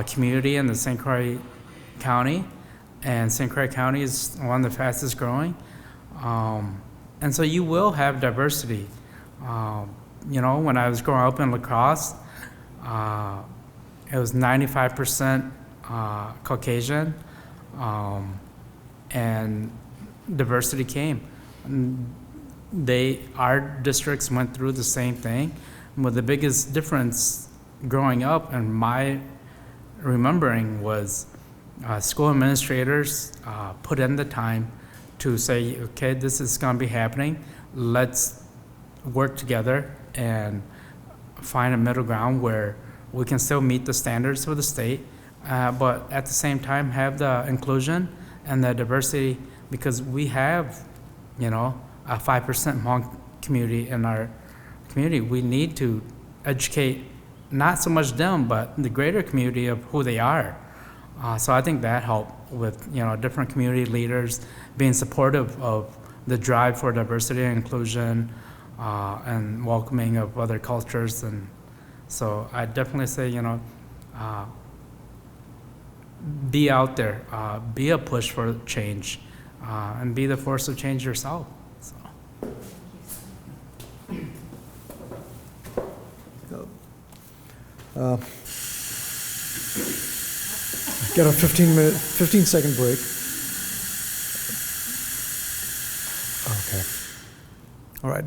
[SPEAKER 3] community in the St. Croix County, and St. Croix County is one of the fastest growing. And so you will have diversity. When I was growing up in La Crosse, it was 95% Caucasian, and diversity came. Our districts went through the same thing, but the biggest difference growing up and my remembering was school administrators put in the time to say, okay, this is going to be happening. Let's work together and find a middle ground where we can still meet the standards of the state, but at the same time have the inclusion and the diversity, because we have, a 5% Hmong community in our community. We need to educate not so much them, but the greater community of who they are. So I think that helped with, different community leaders being supportive of the drive for diversity and inclusion, and welcoming of other cultures. And so I definitely say, be out there, be a push for change, and be the force of change yourself. So.
[SPEAKER 5] Get a 15-second break. Okay. All right.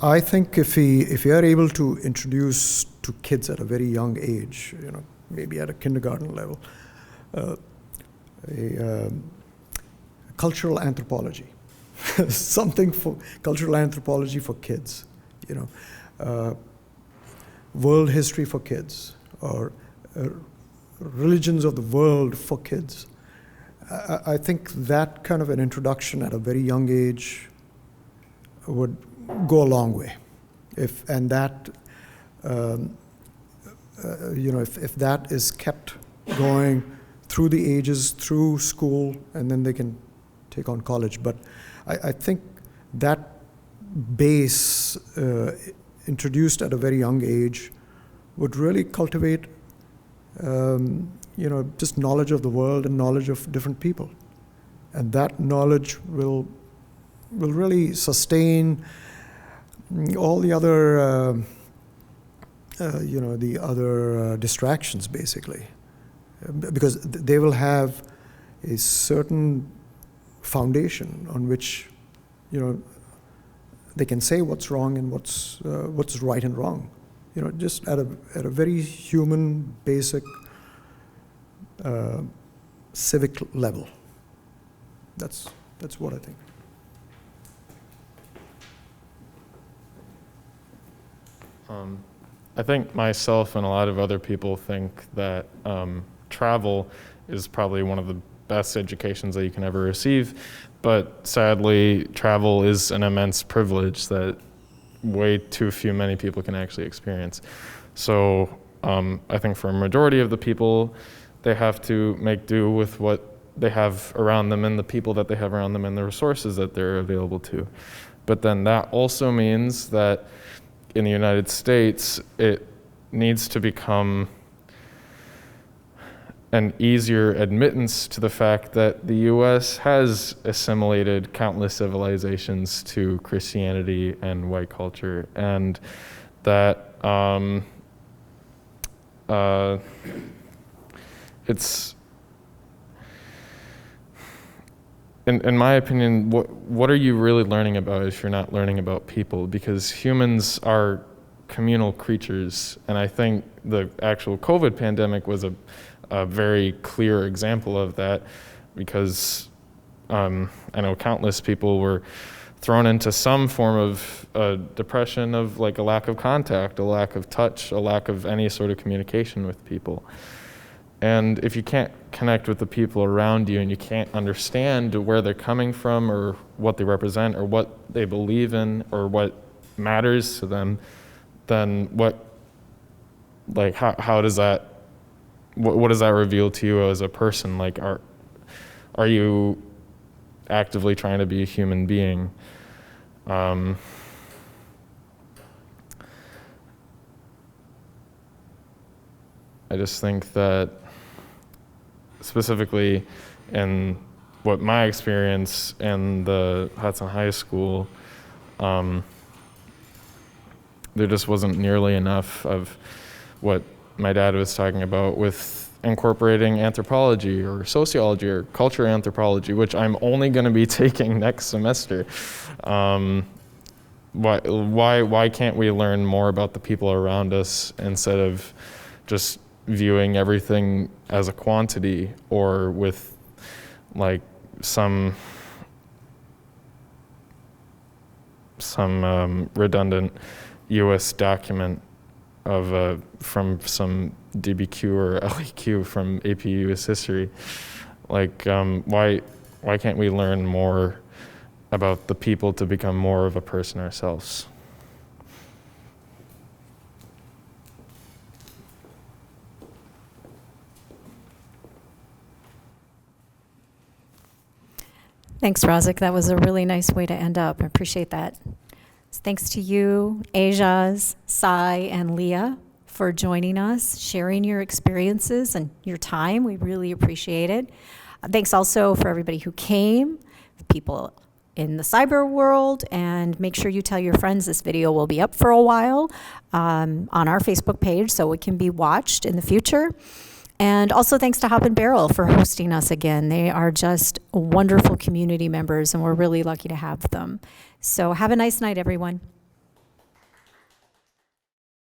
[SPEAKER 5] I think if we are able to introduce to kids at a very young age, maybe at a kindergarten level, cultural anthropology, something for cultural anthropology for kids, world history for kids, or religions of the world for kids. I think that kind of an introduction at a very young age would go a long way. If that is kept going through the ages, through school, and then they can take on college. But I think that base introduced at a very young age would really cultivate, just knowledge of the world and knowledge of different people. And that knowledge will really sustain all the other, the other distractions, basically. Because they will have a certain foundation on which, they can say what's wrong and what's right and wrong. Just at a very human, basic, civic level. That's what I think.
[SPEAKER 4] I think myself and a lot of other people think that travel is probably one of the best educations that you can ever receive, but sadly, travel is an immense privilege that way too many people can actually experience. So I think for a majority of the people, they have to make do with what they have around them and the people that they have around them and the resources that they're available to. But then that also means that in the United States, it needs to become an easier admittance to the fact that the US has assimilated countless civilizations to Christianity and white culture, and that it's, in my opinion, what are you really learning about if you're not learning about people? Because humans are communal creatures, and I think the actual COVID pandemic was a very clear example of that, because I know countless people were thrown into some form of depression of like a lack of contact, a lack of touch, a lack of any sort of communication with people. And if you can't connect with the people around you and you can't understand where they're coming from or what they represent or what they believe in or what matters to them, then how does that, what does that reveal to you as a person? Like, are you actively trying to be a human being? I just think that specifically in what my experience in the Hudson High School, there just wasn't nearly enough of what my dad was talking about with incorporating anthropology or sociology or culture anthropology, which I'm only going to be taking next semester. Why can't we learn more about the people around us instead of just viewing everything as a quantity or with like some redundant US document of from some DBQ or LEQ from AP US history? Like, why can't we learn more about the people to become more of a person ourselves?
[SPEAKER 1] Thanks, Razak. That was a really nice way to end up. I appreciate that. Thanks to you, Aijaz, Sai, and Leah for joining us, sharing your experiences and your time. We really appreciate it. Thanks also for everybody who came, people in the cyber world, and make sure you tell your friends this video will be up for a while on our Facebook page so it can be watched in the future. And also thanks to Hop and Barrel for hosting us again. They are just wonderful community members, and we're really lucky to have them. So have a nice night, everyone.